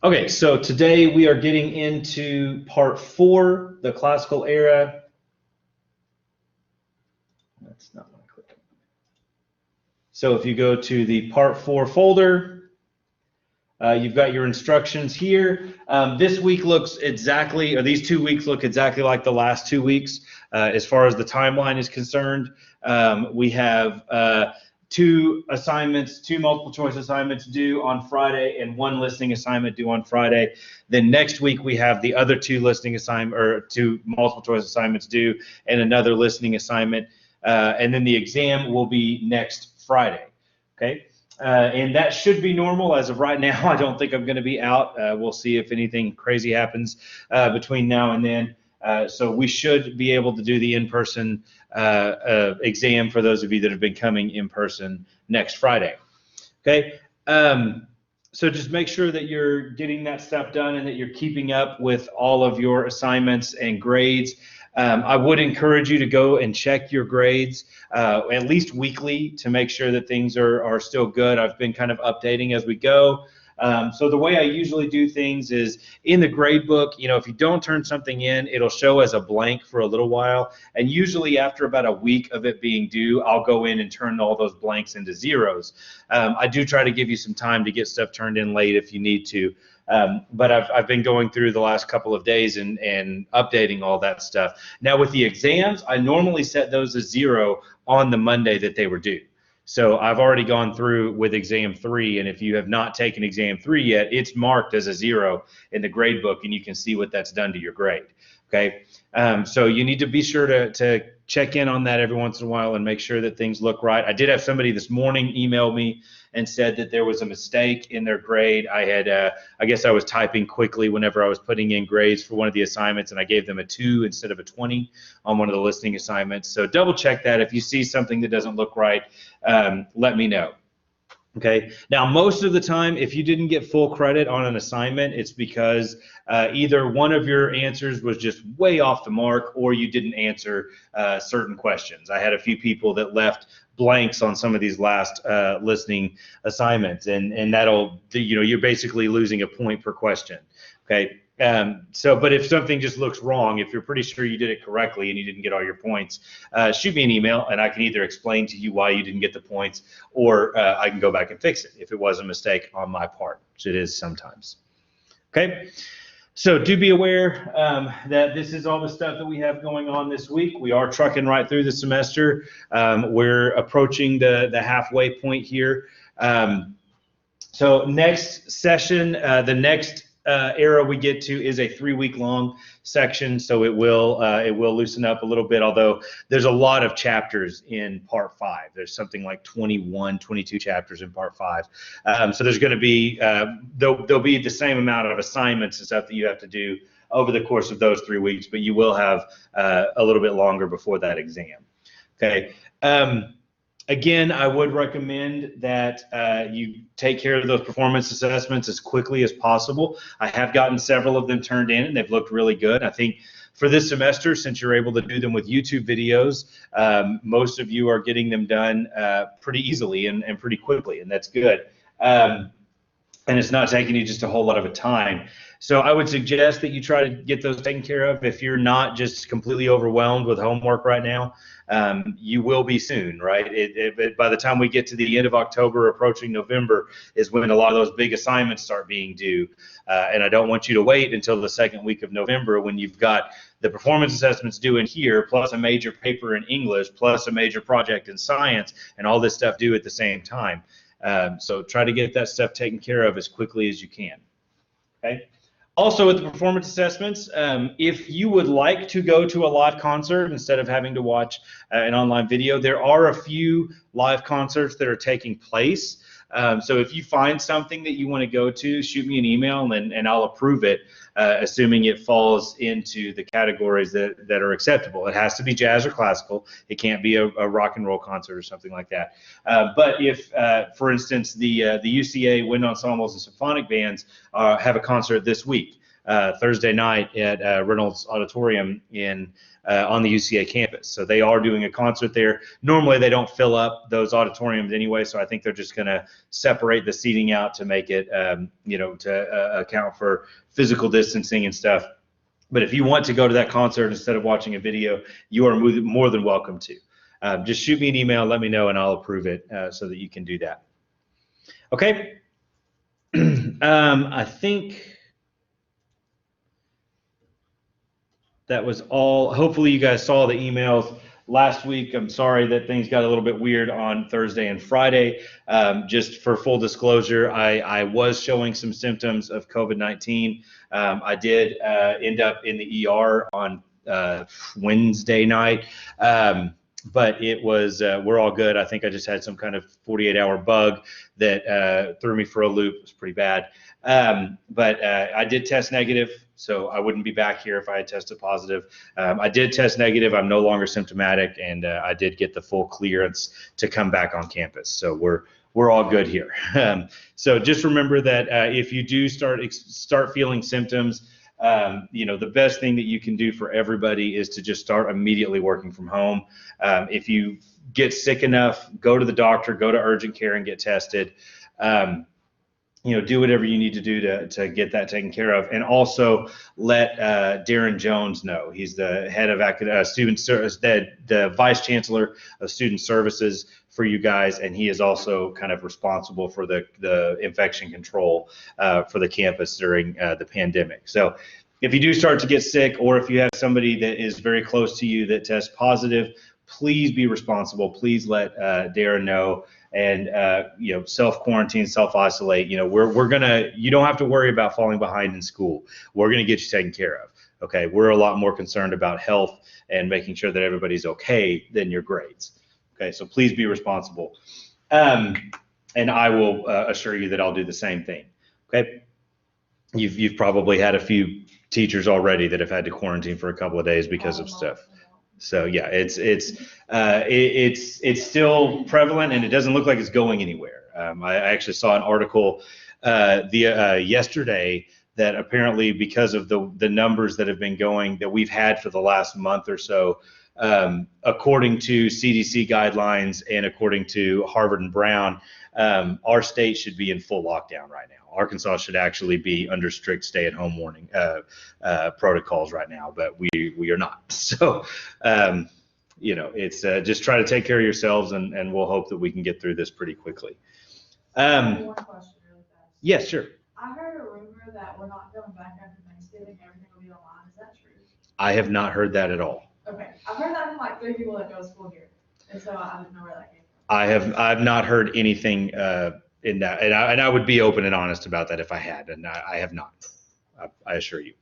Okay, so today we are getting into part 4, the classical era. That's not what I clicked on. So if you go to the part 4 folder, you've got your instructions here. This week looks exactly, or these 2 weeks look exactly like the last 2 weeks as far as the timeline is concerned. We have 2 assignments, 2 multiple choice assignments due on Friday and 1 listening assignment due on Friday. Then next week we have the other 2 listening assignment or 2 multiple choice assignments due and another listening assignment. And then the exam will be next Friday. Okay. And that should be normal as of right now. I don't think I'm going to be out. We'll see if anything crazy happens between now and then. So we should be able to do the in-person exam for those of you that have been coming in person next Friday. Okay. So just make sure that you're getting that stuff done and that you're keeping up with all of your assignments and grades. I would encourage you to go and check your grades at least weekly to make sure that things are still good. I've been kind of updating as we go. So the way I usually do things is in the grade book, if you don't turn something in, it'll show as a blank for a little while. And usually after about a week of it being due, I'll go in and turn all those blanks into zeros. I do try to give you some time to get stuff turned in late if you need to. But I've been going through the last couple of days and updating all that stuff. Now with the exams, I normally set those as 0 on the Monday that they were due. So I've already gone through with exam 3, and if you have not taken exam 3 yet, it's marked as a 0 in the grade book, and you can see what that's done to your grade. Okay, so you need to be sure to check in on that every once in a while and make sure that things look right. I did have somebody this morning email me and said that there was a mistake in their grade. I had, I guess I was typing quickly whenever I was putting in grades for one of the assignments, and I gave them a 2 instead of a 20 on one of the listening assignments. So double check that. If you see something that doesn't look right, let me know. Okay, now most of the time, if you didn't get full credit on an assignment, it's because either one of your answers was just way off the mark or you didn't answer certain questions. I had a few people that left blanks on some of these last listening assignments, and that'll, you're basically losing a point per question. Okay. But if something just looks wrong, if you're pretty sure you did it correctly and you didn't get all your points, shoot me an email and I can either explain to you why you didn't get the points, or I can go back and fix it if it was a mistake on my part, which it is sometimes. Okay, so do be aware that this is all the stuff that we have going on this week. We are trucking right through the semester. We're approaching the halfway point here. So next session, the next era we get to is a 3-week long section, so it will loosen up a little bit, although there's a lot of chapters in part 5. There's something like 21, 22 chapters in part 5. So there's going to be there'll be the same amount of assignments and stuff that you have to do over the course of those 3 weeks, but you will have a little bit longer before that exam. Okay. Again, I would recommend that you take care of those performance assessments as quickly as possible. I have gotten several of them turned in, and they've looked really good. I think for this semester, since you're able to do them with YouTube videos, most of you are getting them done pretty easily and pretty quickly, and that's good. And it's not taking you just a whole lot of time. So I would suggest that you try to get those taken care of if you're not just completely overwhelmed with homework right now. You will be soon, right? By the time we get to the end of October, approaching November, is when a lot of those big assignments start being due. And I don't want you to wait until the second week of November when you've got the performance assessments due in here, plus a major paper in English, plus a major project in science, and all this stuff due at the same time. So try to get that stuff taken care of as quickly as you can. Okay. Also, with the performance assessments, if you would like to go to a live concert instead of having to watch an online video, there are a few live concerts that are taking place. So if you find something that you want to go to, shoot me an email and I'll approve it, assuming it falls into the categories that are acceptable. It has to be jazz or classical. It can't be a rock and roll concert or something like that. But if, for instance, the UCA Wind Ensembles and Symphonic Bands have a concert this week, Thursday night at Reynolds Auditorium on the UCA campus. So they are doing a concert there. Normally they don't fill up those auditoriums anyway, so I think they're just going to separate the seating out to make it, to account for physical distancing and stuff. But if you want to go to that concert instead of watching a video, you are more than welcome to. Just shoot me an email, let me know, and I'll approve it so that you can do that. Okay. I think that was all. Hopefully you guys saw the emails last week. I'm sorry that things got a little bit weird on Thursday and Friday. Just for full disclosure, I was showing some symptoms of COVID-19. I did end up in the ER on Wednesday night. But it was, we're all good. I think I just had some kind of 48-hour bug that threw me for a loop. It was pretty bad. But I did test negative, so I wouldn't be back here if I had tested positive. I did test negative. I'm no longer symptomatic, and I did get the full clearance to come back on campus. So we're all good here. So just remember that if you do start feeling symptoms, the best thing that you can do for everybody is to just start immediately working from home. If you get sick enough, go to the doctor, go to urgent care and get tested. Do whatever you need to do to get that taken care of. And also let Darren Jones know. He's the head of student service, the vice chancellor of student services for you guys, and he is also kind of responsible for the infection control for the campus during the pandemic. So if you do start to get sick, or if you have somebody that is very close to you that tests positive, please be responsible. Please let Darren know, and self-quarantine, self-isolate. You don't have to worry about falling behind in school. We're gonna get you taken care of. Okay, we're a lot more concerned about health and making sure that everybody's okay than your grades. Okay, so please be responsible. And I will assure you that I'll do the same thing. Okay, you've probably had a few teachers already that have had to quarantine for a couple of days because of stuff. So yeah, it's still prevalent, and it doesn't look like it's going anywhere. I actually saw an article yesterday that apparently, because of the numbers that have been going that we've had for the last month or so, according to CDC guidelines and according to Harvard and Brown, our state should be in full lockdown right now. Arkansas should actually be under strict stay-at-home warning protocols right now, but we are not. So, it's just try to take care of yourselves, and we'll hope that we can get through this pretty quickly. One question really fast. Yes, sure. I heard a rumor that we're not going back after Thanksgiving. Everything will be online. Is that true? I have not heard that at all. Okay, I've heard that from like 3 people that go to school here, and so I didn't know where that came from. I've not heard anything in that, and I would be open and honest about that if I had, and I have not. I assure you.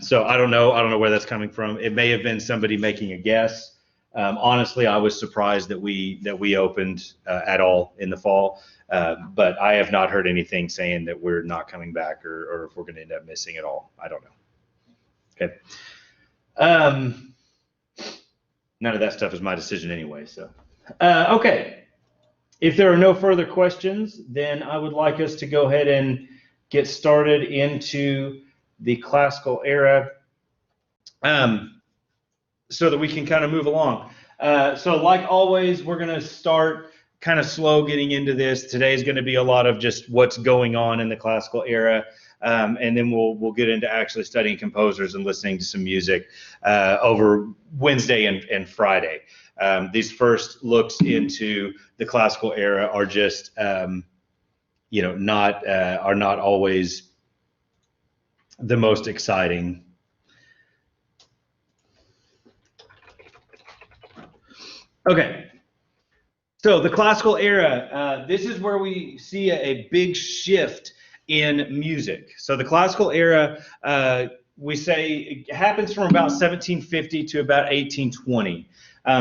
So I don't know where that's coming from. It may have been somebody making a guess. Honestly, I was surprised that we opened at all in the fall, but I have not heard anything saying that we're not coming back or if we're going to end up missing it all. I don't know. Okay. None of that stuff is my decision anyway. So, okay. If there are no further questions, then I would like us to go ahead and get started into the classical era, so that we can kind of move along. So like always, we're going to start kind of slow getting into this. Today's going to be a lot of just what's going on in the classical era. And then we'll get into actually studying composers and listening to some music over Wednesday and Friday. These first looks into the classical era are just are not always the most exciting. Okay, so the classical era, this is where we see a big shift in music. So the classical era, we say it happens from about 1750 to about 1820.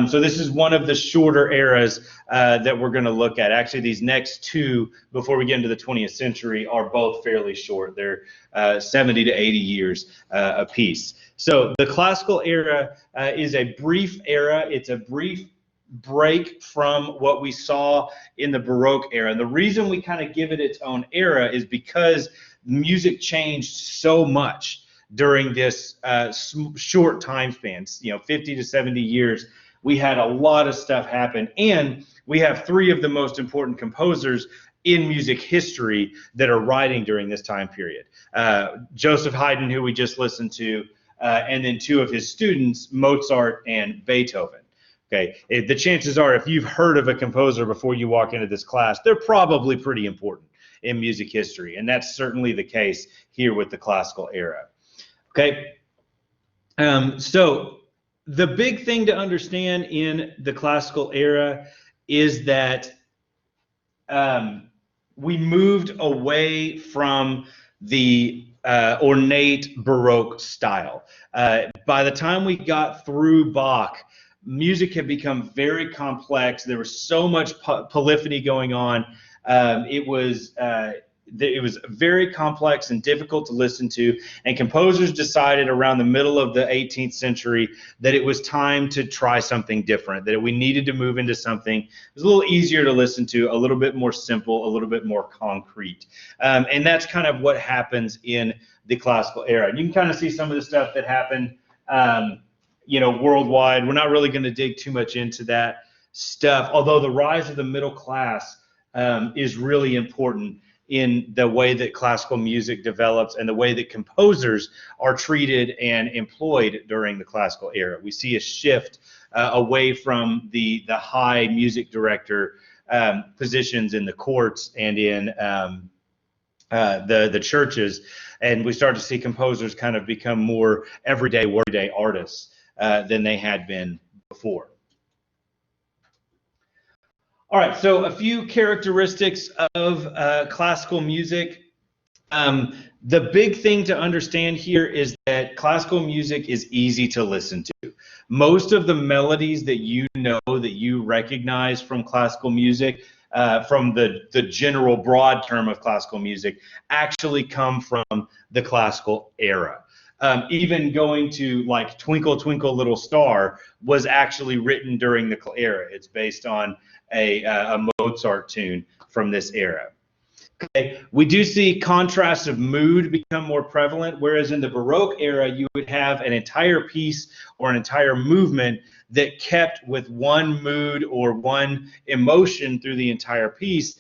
So this is one of the shorter eras that we're going to look at. Actually, these next two, before we get into the 20th century, are both fairly short. They're 70 to 80 years apiece. So the classical era is a brief era. It's a brief break from what we saw in the Baroque era. And the reason we kind of give it its own era is because music changed so much during this short time span, 50 to 70 years. We had a lot of stuff happen, and we have three of the most important composers in music history that are writing during this time period. Joseph Haydn, who we just listened to, and then two of his students, Mozart and Beethoven. Okay, the chances are if you've heard of a composer before you walk into this class, they're probably pretty important in music history, and that's certainly the case here with the classical era. Okay, so the big thing to understand in the classical era is that we moved away from the ornate Baroque style. By the time we got through Bach, music had become very complex. There was so much polyphony going on. It was very complex and difficult to listen to, and composers decided around the middle of the 18th century that it was time to try something different, that we needed to move into something that was a little easier to listen to, a little bit more simple, a little bit more concrete. And that's kind of what happens in the classical era. And you can kind of see some of the stuff that happened worldwide. We're not really going to dig too much into that stuff, although the rise of the middle class is really important in the way that classical music develops and the way that composers are treated and employed during the classical era. We see a shift away from the high music director positions in the courts and in the churches, and we start to see composers kind of become more everyday, workday artists than they had been before. All right, so a few characteristics of classical music. The big thing to understand here is that classical music is easy to listen to. Most of the melodies that you know, that you recognize from classical music, from the general broad term of classical music, actually come from the classical era. Even going to like Twinkle Twinkle Little Star was actually written during the era. It's based on a Mozart tune from this era. Okay. We do see contrasts of mood become more prevalent, whereas in the Baroque era, you would have an entire piece or an entire movement that kept with one mood or one emotion through the entire piece.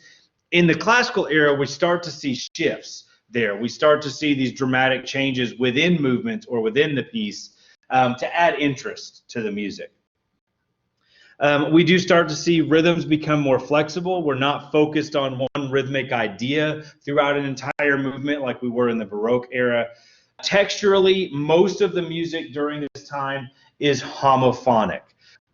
In the classical era, we start to see shifts there. We start to see these dramatic changes within movements or within the piece to add interest to the music. We do start to see rhythms become more flexible. We're not focused on one rhythmic idea throughout an entire movement like we were in the Baroque era. Texturally, most of the music during this time is homophonic.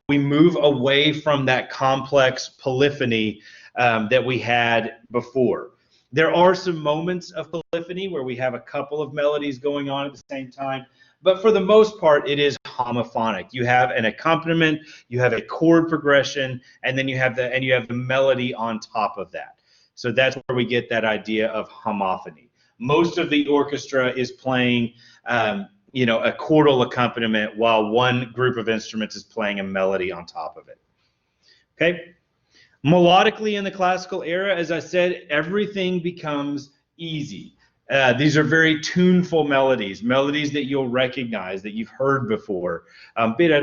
We move away from that complex polyphony that we had before. There are some moments of polyphony where we have a couple of melodies going on at the same time, but for the most part, it is homophonic. You have an accompaniment, you have a chord progression, and then you have the melody on top of that. So that's where we get that idea of homophony. Most of the orchestra is playing, a chordal accompaniment while one group of instruments is playing a melody on top of it. Okay. Melodically in the classical era, as I said, everything becomes easy. These are very tuneful melodies that you'll recognize, that you've heard before. We're going to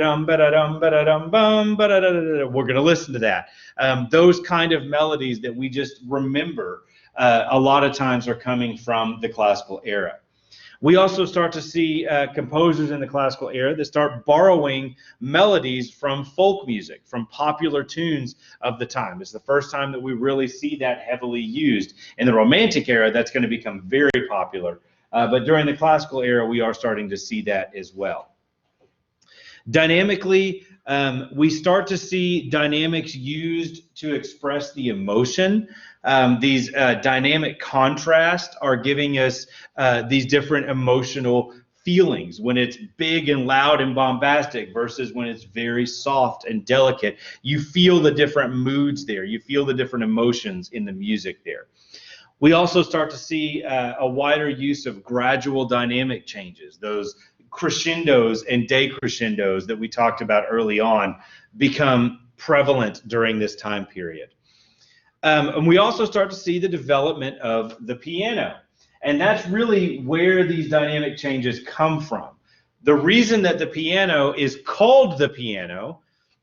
listen to that. Those kind of melodies that we just remember a lot of times are coming from the classical era. We also start to see composers in the classical era that start borrowing melodies from folk music, from popular tunes of the time. It's the first time that we really see that heavily used. In the Romantic era, that's going to become very popular. But during the classical era, we are starting to see that as well. Dynamically, we start to see dynamics used to express the emotion. These dynamic contrasts are giving us these different emotional feelings when it's big and loud and bombastic versus when it's very soft and delicate. You feel the different moods there. You feel the different emotions in the music there. We also start to see a wider use of gradual dynamic changes. Those crescendos and decrescendos that we talked about early on become prevalent during this time period. And we also start to see the development of the piano. And that's really where these dynamic changes come from. The reason that the piano is called the piano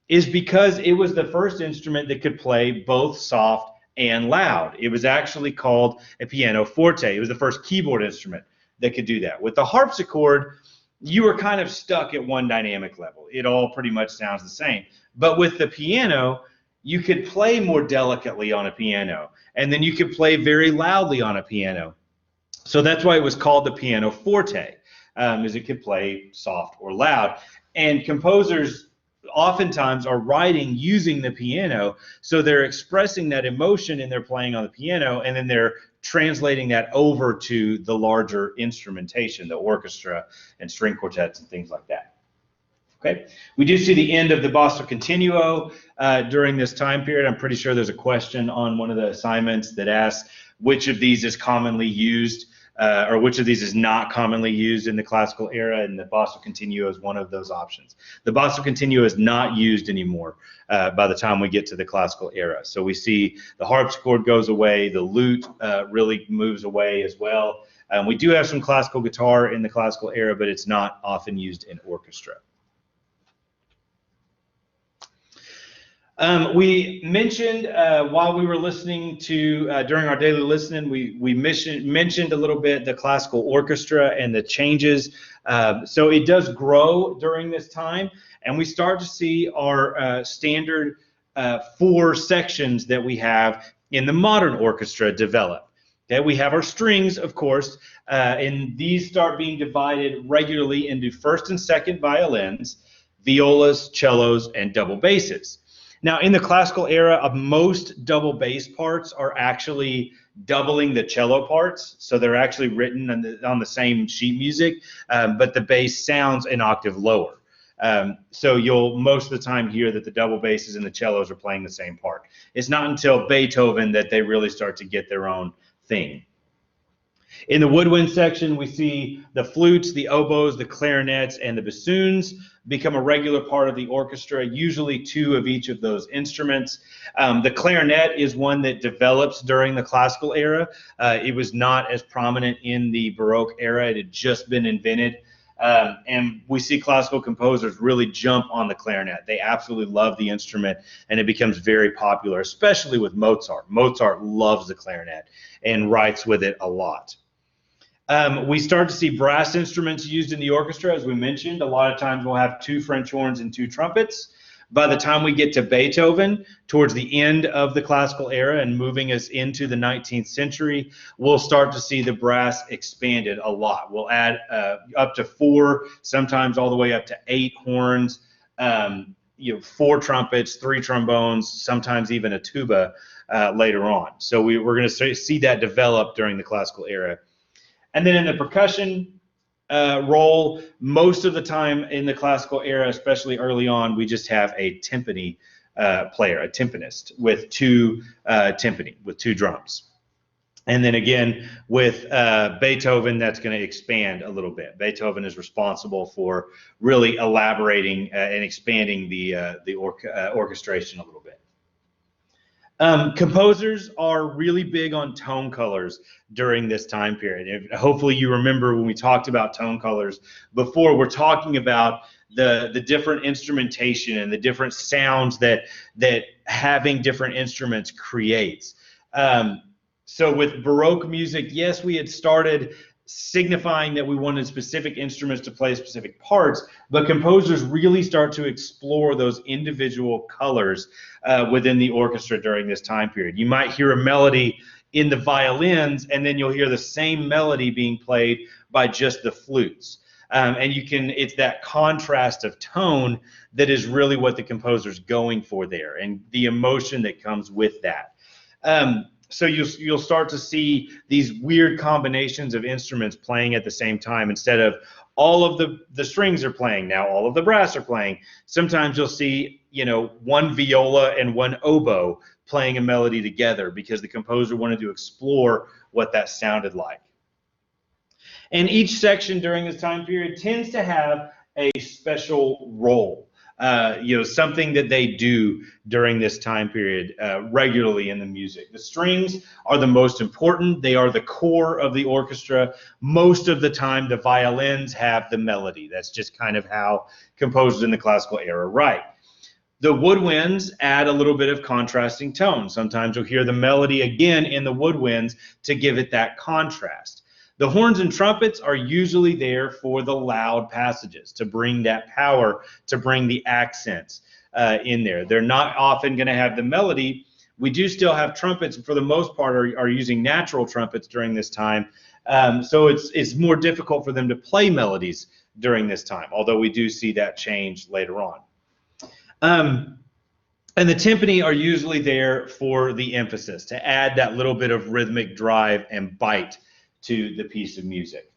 is because it was the first instrument that could play both soft and loud. It was actually called a pianoforte. It was the first keyboard instrument that could do that. With the harpsichord, you were kind of stuck at one dynamic level. It all pretty much sounds the same. But with the piano, you could play more delicately on a piano, and then you could play very loudly on a piano. So that's why it was called the pianoforte, is it could play soft or loud. And composers oftentimes are writing using the piano, so they're expressing that emotion and they're playing on the piano, and then they're translating that over to the larger instrumentation, the orchestra and string quartets and things like that. Okay, we do see the end of the basso continuo during this time period. I'm pretty sure there's a question on one of the assignments that asks which of these is commonly used or which of these is not commonly used in the classical era, and the basso continuo is one of those options. The basso continuo is not used anymore by the time we get to the classical era. So we see the harpsichord goes away, the lute really moves away as well. We do have some classical guitar in the classical era, but it's not often used in orchestra. We mentioned while we were listening to, during our daily listening, we mentioned a little bit the classical orchestra and the changes. So it does grow during this time, and we start to see our standard 4 sections that we have in the modern orchestra develop. Okay, we have our strings, of course, and these start being divided regularly into first and second violins, violas, cellos, and double basses. Now, in the classical era, most double bass parts are actually doubling the cello parts, so they're actually written on the same sheet music, but the bass sounds an octave lower. So you'll most of the time hear that the double basses and the cellos are playing the same part. It's not until Beethoven that they really start to get their own thing. In the woodwind section, we see the flutes, the oboes, the clarinets, and the bassoons become a regular part of the orchestra, usually 2 of each of those instruments. The clarinet is one that develops during the classical era. It was not as prominent in the Baroque era. It had just been invented. And we see classical composers really jump on the clarinet. They absolutely love the instrument, and it becomes very popular, especially with Mozart. Mozart loves the clarinet and writes with it a lot. We start to see brass instruments used in the orchestra, as we mentioned. A lot of times we'll have 2 French horns and 2 trumpets. By the time we get to Beethoven, towards the end of the classical era and moving us into the 19th century, we'll start to see the brass expanded a lot. We'll add up to 4, sometimes all the way up to 8 horns, 4 trumpets, 3 trombones, sometimes even a tuba later on. So we're going to see that develop during the classical era. And then in the percussion role, most of the time in the classical era, especially early on, we just have a timpani player, a timpanist with 2 timpani, with 2 drums. And then again, with Beethoven, that's going to expand a little bit. Beethoven is responsible for really elaborating and expanding the orchestration a little bit. Composers are really big on tone colors during this time period. Hopefully you remember when we talked about tone colors before, we're talking about the different instrumentation and the different sounds that having different instruments creates. So with Baroque music, yes, we had started signifying that we wanted specific instruments to play specific parts, but composers really start to explore those individual colors within the orchestra during this time period. You might hear a melody in the violins, and then you'll hear the same melody being played by just the flutes. And it's that contrast of tone that is really what the composer's going for there, and the emotion that comes with that. So you'll start to see these weird combinations of instruments playing at the same time. Instead of all of the strings are playing, now all of the brass are playing. Sometimes you'll see, 1 viola and 1 oboe playing a melody together because the composer wanted to explore what that sounded like. And each section during this time period tends to have a special role. something that they do during this time period regularly in the music. The strings are the most important. They are the core of the orchestra. Most of the time, the violins have the melody. That's just kind of how composers in the classical era write. The woodwinds add a little bit of contrasting tone. Sometimes you'll hear the melody again in the woodwinds to give it that contrast. The horns and trumpets are usually there for the loud passages, to bring that power, to bring the accents in there. They're not often going to have the melody. We do still have trumpets, for the most part, are using natural trumpets during this time. So it's more difficult for them to play melodies during this time, although we do see that change later on. And the timpani are usually there for the emphasis, to add that little bit of rhythmic drive and bite to the piece of music.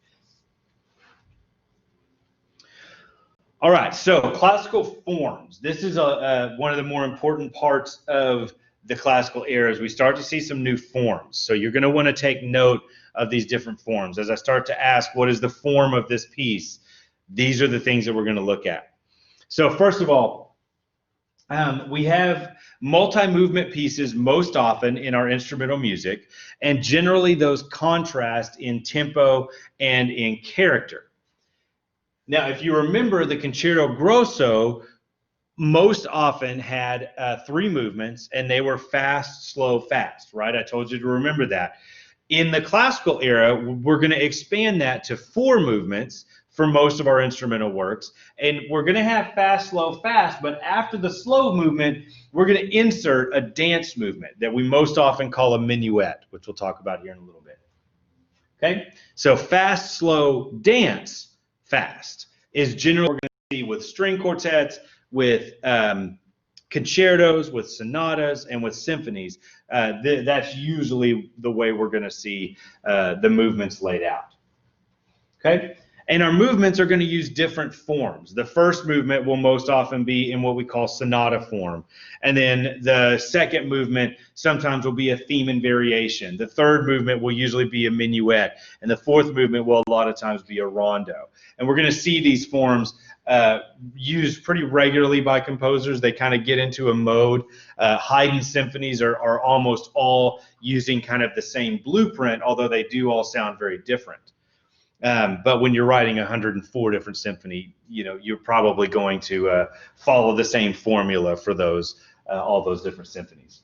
All right, so classical forms. This is one of the more important parts of the classical era as we start to see some new forms. So you're going to want to take note of these different forms. As I start to ask, what is the form of this piece? These are the things that we're going to look at. So first of all, we have multi-movement pieces most often in our instrumental music, and generally those contrast in tempo and in character. Now, if you remember, the Concerto Grosso most often had 3 movements, and they were fast, slow, fast, right? I told you to remember that. In the classical era, we're going to expand that to 4 movements for most of our instrumental works, and we're going to have fast, slow, fast, but after the slow movement, we're going to insert a dance movement that we most often call a minuet, which we'll talk about here in a little bit. Okay, so fast, slow, dance, fast is generally what we're going to see with string quartets, with concertos, with sonatas, and with symphonies. That's usually the way we're going to see the movements laid out. Okay. And our movements are going to use different forms. The first movement will most often be in what we call sonata form. And then the second movement sometimes will be a theme and variation. The third movement will usually be a minuet. And the fourth movement will a lot of times be a rondo. And we're going to see these forms used pretty regularly by composers. They kind of get into a mode. Haydn symphonies are almost all using kind of the same blueprint, although they do all sound very different. But when you're writing 104 different symphony, you're probably going to follow the same formula for those all those different symphonies.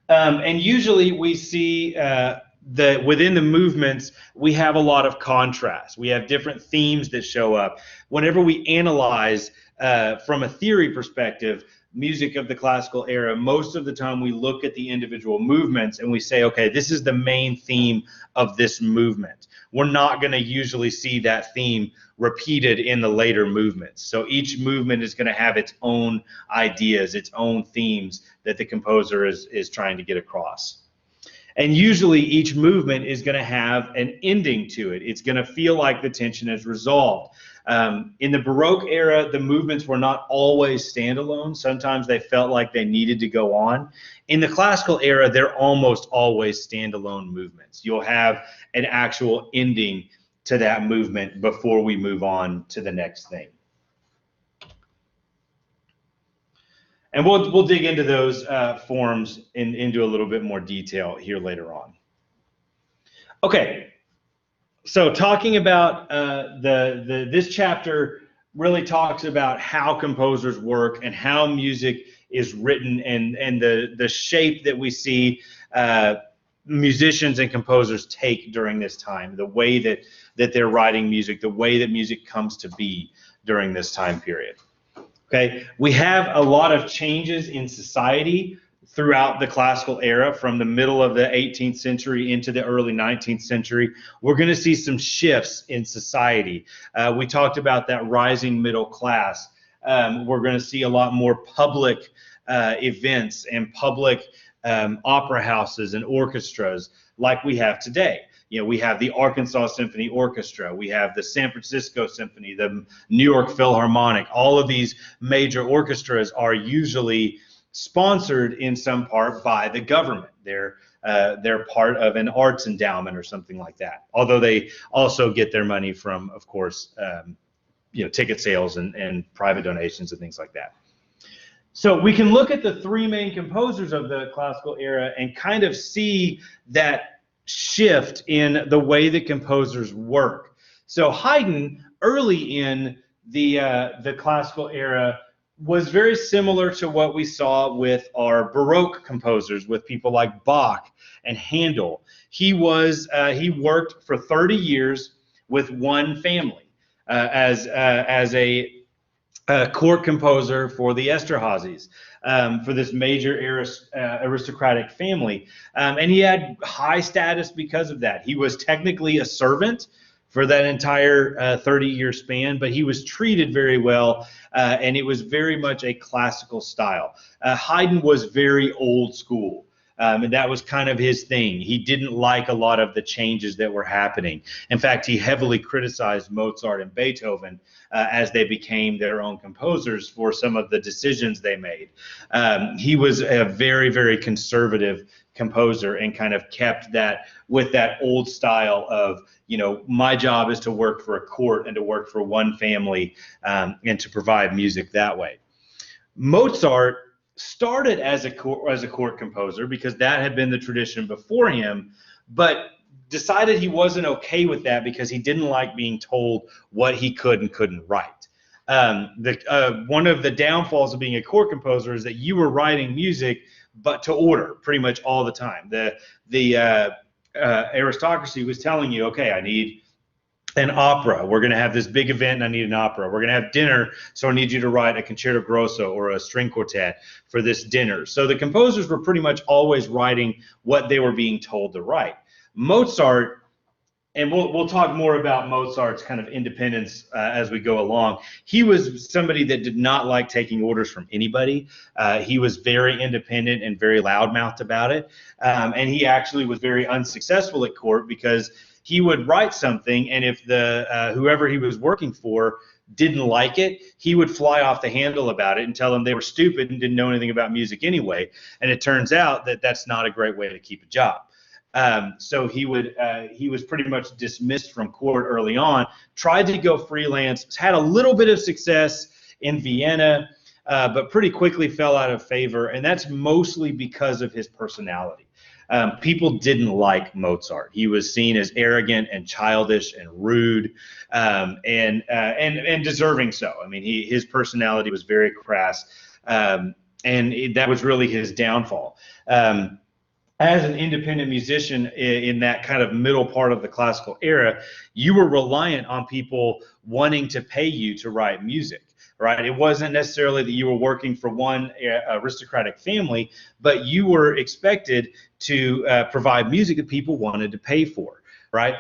And usually we see that within the movements, we have a lot of contrast. We have different themes that show up. Whenever we analyze from a theory perspective, music of the classical era, most of the time we look at the individual movements and we say, okay, this is the main theme of this movement. We're not going to usually see that theme repeated in the later movements. So each movement is going to have its own ideas, its own themes that the composer is trying to get across. And usually each movement is going to have an ending to it. It's going to feel like the tension is resolved. In the Baroque era, the movements were not always standalone. Sometimes they felt like they needed to go on. In the classical era, they're almost always standalone movements. You'll have an actual ending to that movement before we move on to the next thing. And we'll dig into those forms into a little bit more detail here later on. Okay. So talking about this chapter really talks about how composers work and how music is written and the shape that we see musicians and composers take during this time, the way that they're writing music, the way that music comes to be during this time period. Okay, we have a lot of changes in society throughout the classical era, from the middle of the 18th century into the early 19th century. We're going to see some shifts in society. We talked about that rising middle class. We're going to see a lot more public events and public opera houses and orchestras like we have today. We have the Arkansas Symphony Orchestra, we have the San Francisco Symphony, the New York Philharmonic. All of these major orchestras are usually sponsored in some part by the government. They're part of an arts endowment or something like that. Although they also get their money from, of course, ticket sales and private donations and things like that. So we can look at the three main composers of the classical era and kind of see that shift in the way that composers work. So Haydn, early in the classical era, was very similar to what we saw with our Baroque composers, with people like Bach and Handel. He worked for 30 years with one family as a court composer for the Esterházys, for this major aristocratic family. And he had high status because of that. He was technically a servant for that entire 30-year span, but he was treated very well, and it was very much a classical style. Haydn was very old school. And that was kind of his thing. He didn't like a lot of the changes that were happening. In fact, he heavily criticized Mozart and Beethoven as they became their own composers for some of the decisions they made. He was a very, very conservative composer and kind of kept that with that old style of, my job is to work for a court and to work for one family and to provide music that way. Mozart started as a court composer because that had been the tradition before him, but decided he wasn't okay with that because he didn't like being told what he could and couldn't write. One of the downfalls of being a court composer is that you were writing music but to order pretty much all the time. The aristocracy was telling you, okay, I need an opera. We're going to have this big event and I need an opera. We're going to have dinner, so I need you to write a concerto grosso or a string quartet for this dinner. So the composers were pretty much always writing what they were being told to write. Mozart, and we'll talk more about Mozart's kind of independence as we go along. He was somebody that did not like taking orders from anybody. He was very independent and very loudmouthed about it. And he actually was very unsuccessful at court because he would write something, and if the whoever he was working for didn't like it, he would fly off the handle about it and tell them they were stupid and didn't know anything about music anyway. And it turns out that that's not a great way to keep a job. So he was pretty much dismissed from court early on, tried to go freelance, had a little bit of success in Vienna, but pretty quickly fell out of favor, and that's mostly because of his personality. People didn't like Mozart. He was seen as arrogant and childish and rude, and deserving so. I mean, his personality was very crass, and that was really his downfall. As an independent musician in that kind of middle part of the classical era, you were reliant on people wanting to pay you to write music. Right? It wasn't necessarily that you were working for one aristocratic family, but you were expected to provide music that people wanted to pay for, right?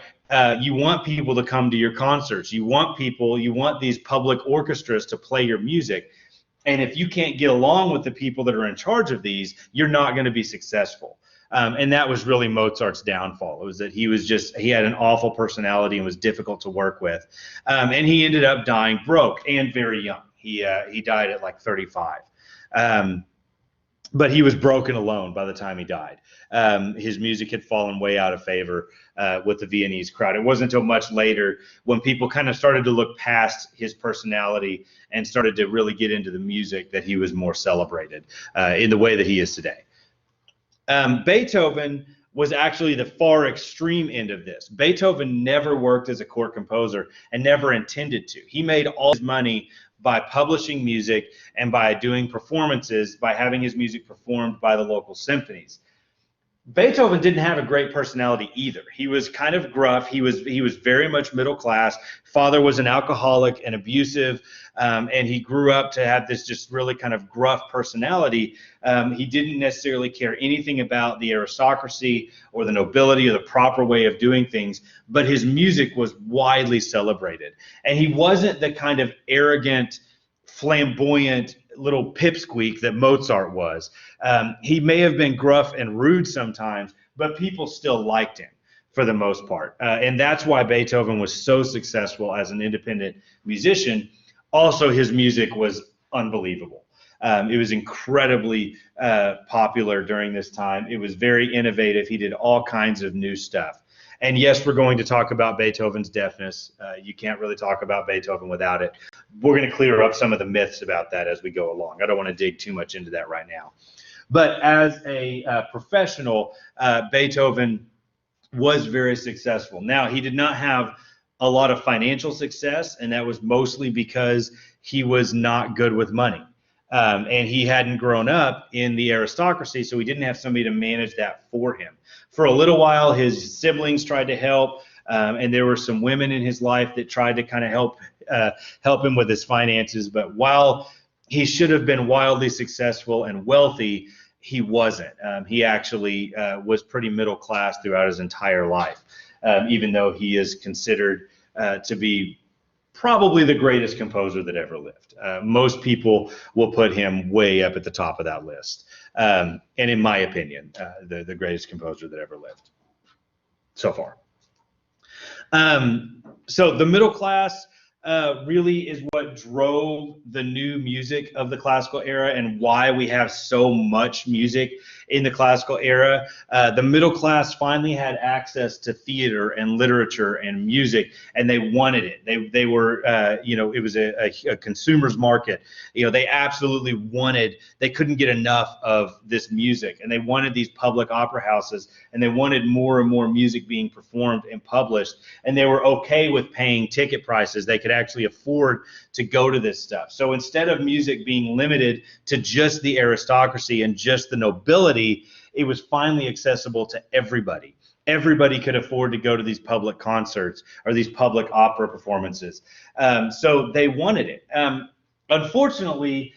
You want people to come to your concerts. You want these public orchestras to play your music. And if you can't get along with the people that are in charge of these, you're not going to be successful. And that was really Mozart's downfall. It was that he had an awful personality and was difficult to work with. And he ended up dying broke and very young. He died at like 35. But he was broken alone by the time he died. His music had fallen way out of favor with the Viennese crowd. It wasn't until much later when people kind of started to look past his personality and started to really get into the music that he was more celebrated in the way that he is today. Beethoven was actually the far extreme end of this. Beethoven never worked as a court composer and never intended to. He made all his money by publishing music and by doing performances, by having his music performed by the local symphonies. Beethoven didn't have a great personality either. He was kind of gruff. He was very much middle class. Father was an alcoholic and abusive, and he grew up to have this just really kind of gruff personality. He didn't necessarily care anything about the aristocracy or the nobility or the proper way of doing things, but his music was widely celebrated. And he wasn't the kind of arrogant, flamboyant little pipsqueak that Mozart was. He may have been gruff and rude sometimes, but people still liked him for the most part. And that's why Beethoven was so successful as an independent musician. Also, his music was unbelievable. It was incredibly popular during this time. It was very innovative. He did all kinds of new stuff. And yes, we're going to talk about Beethoven's deafness. You can't really talk about Beethoven without it. We're going to clear up some of the myths about that as we go along. I don't want to dig too much into that right now. But as a professional, Beethoven was very successful. Now, he did not have a lot of financial success, and that was mostly because he was not good with money. And he hadn't grown up in the aristocracy, so he didn't have somebody to manage that for him. For a little while, his siblings tried to help, and there were some women in his life that tried to kind of help him with his finances. But while he should have been wildly successful and wealthy, he wasn't. He actually was pretty middle class throughout his entire life, even though he is considered to be probably the greatest composer that ever lived. Most people will put him way up at the top of that list. And in my opinion, the greatest composer that ever lived so far. So the middle class really is what drove the new music of the classical era and why we have so much music in the classical era. The middle class finally had access to theater and literature and music, and they wanted it. They were, it was a consumer's market. They absolutely wanted, they couldn't get enough of this music, and they wanted these public opera houses, and they wanted more and more music being performed and published, and they were okay with paying ticket prices. They could actually afford to go to this stuff. So instead of music being limited to just the aristocracy and just the nobility, it was finally accessible to everybody. Everybody could afford to go to these public concerts or these public opera performances. So they wanted it. Unfortunately,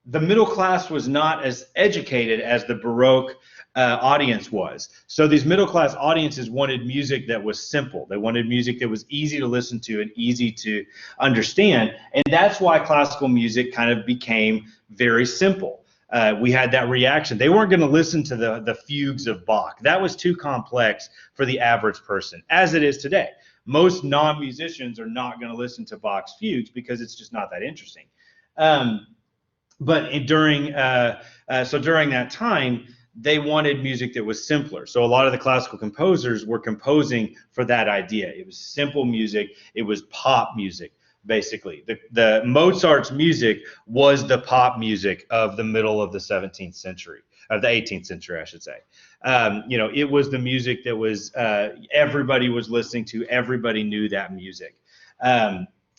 the middle class was not as educated as the Baroque audience was. So these middle class audiences wanted music that was simple. They wanted music that was easy to listen to and easy to understand. And that's why classical music kind of became very simple. We had that reaction. They weren't going to listen to the fugues of Bach. That was too complex for the average person, as it is today. Most non-musicians are not going to listen to Bach's fugues because it's just not that interesting. But during that time, they wanted music that was simpler. So a lot of the classical composers were composing for that idea. It was simple music. It was pop music, basically. The Mozart's music was the pop music of the middle of the 17th century, of the 18th century, I should say. It was the music that was everybody was listening to. Everybody knew that music.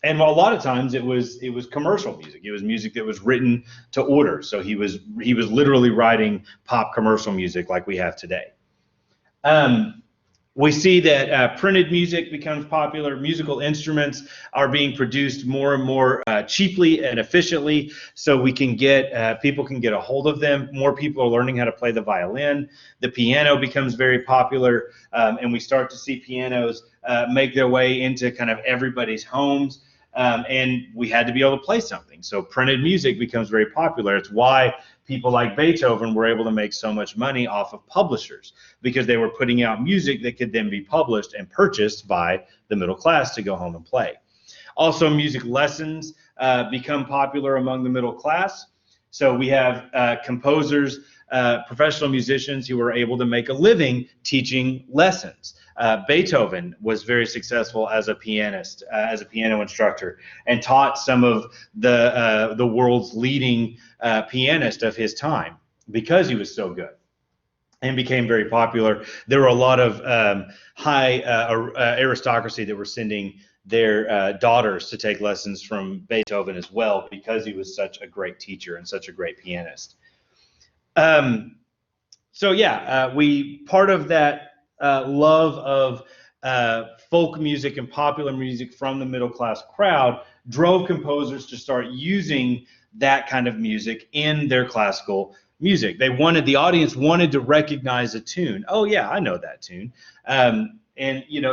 And a lot of times it was commercial music. It was music that was written to order. So he was literally writing pop commercial music like we have today. We see that printed music becomes popular. Musical instruments are being produced more and more cheaply and efficiently, so we can get people can get a hold of them. More people are learning how to play the violin. The piano becomes very popular, and we start to see pianos make their way into kind of everybody's homes. And we had to be able to play something. So printed music becomes very popular. It's why people like Beethoven were able to make so much money off of publishers, because they were putting out music that could then be published and purchased by the middle class to go home and play. Also, music lessons become popular among the middle class. So we have composers, professional musicians who were able to make a living teaching lessons. Beethoven was very successful as a pianist, as a piano instructor, and taught some of the world's leading pianists of his time because he was so good and became very popular. There were a lot of high aristocracy that were sending their daughters to take lessons from Beethoven as well, because he was such a great teacher and such a great pianist. So yeah, part of that love of folk music and popular music from the middle class crowd drove composers to start using that kind of music in their classical music. The audience wanted to recognize a tune. Oh yeah, I know that tune. And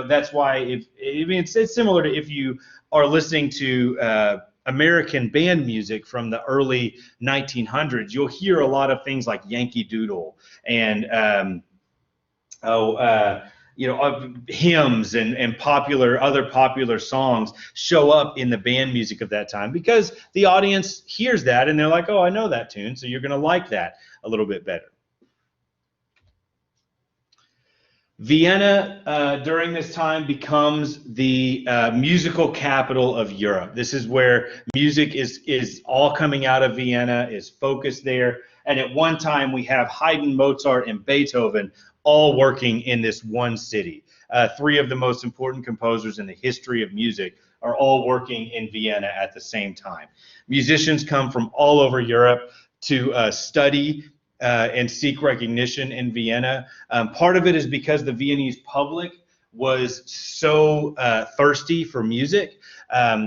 that's why it's similar to if you are listening to American band music from the early 1900s, you'll hear a lot of things like Yankee Doodle and hymns and other popular songs show up in the band music of that time, because the audience hears that and they're like, oh, I know that tune, so you're going to like that a little bit better. Vienna during this time becomes the musical capital of Europe. This is where music is all coming out of Vienna, is focused there. And at one time, we have Haydn, Mozart, and Beethoven all working in this one city. Three of the most important composers in the history of music are all working in Vienna at the same time. Musicians come from all over Europe to study and seek recognition in Vienna. Part of it is because the Viennese public was so thirsty for music.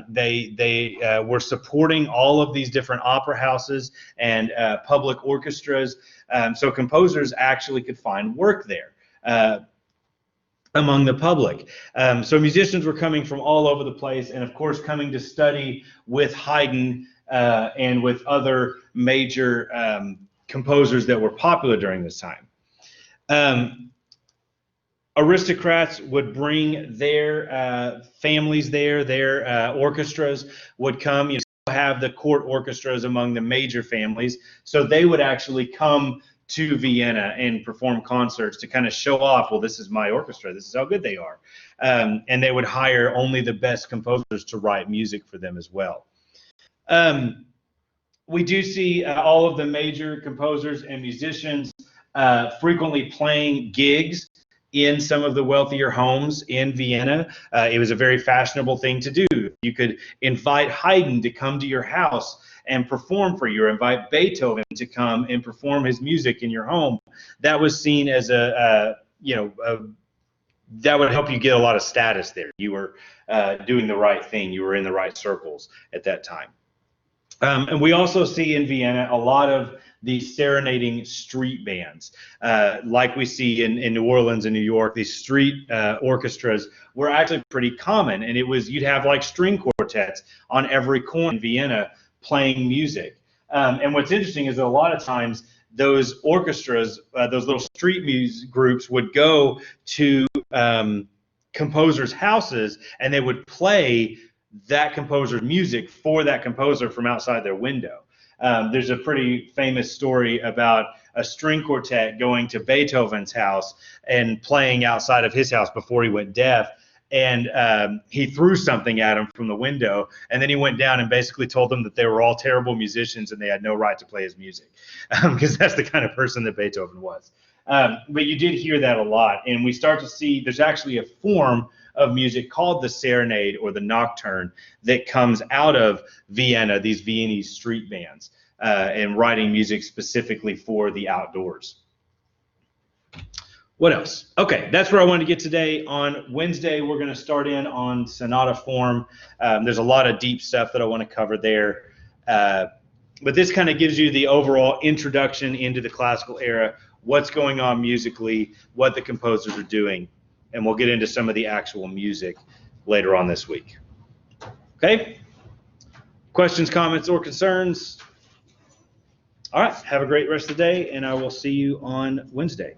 They were supporting all of these different opera houses and public orchestras, so composers actually could find work there among the public. So musicians were coming from all over the place, and of course coming to study with Haydn and with other major composers that were popular during this time. Aristocrats would bring their families there, their orchestras would come. You have the court orchestras among the major families, so they would actually come to Vienna and perform concerts to kind of show off, well, this is my orchestra, this is how good they are. And they would hire only the best composers to write music for them as well. We do see all of the major composers and musicians frequently playing gigs in some of the wealthier homes in Vienna. It was a very fashionable thing to do. You could invite Haydn to come to your house and perform for you, or invite Beethoven to come and perform his music in your home. That was seen as that would help you get a lot of status there. You were doing the right thing. You were in the right circles at that time. And we also see in Vienna a lot of these serenading street bands, like we see in New Orleans and New York. These street orchestras were actually pretty common, and you'd have like string quartets on every corner in Vienna playing music. And what's interesting is that a lot of times those orchestras, those little street music groups, would go to composers' houses, and they would play that composer's music for that composer from outside their window. There's a pretty famous story about a string quartet going to Beethoven's house and playing outside of his house before he went deaf. And he threw something at him from the window, and then he went down and basically told them that they were all terrible musicians and they had no right to play his music, because that's the kind of person that Beethoven was. But you did hear that a lot, and we start to see there's actually a form of music called the serenade or the nocturne that comes out of Vienna, these Viennese street bands, and writing music specifically for the outdoors. What else? Okay, that's where I wanted to get today. On Wednesday, we're going to start in on sonata form. There's a lot of deep stuff that I want to cover there. But this kind of gives you the overall introduction into the classical era, what's going on musically, what the composers are doing, and we'll get into some of the actual music later on this week. Okay? Questions, comments, or concerns? All right, have a great rest of the day, and I will see you on Wednesday.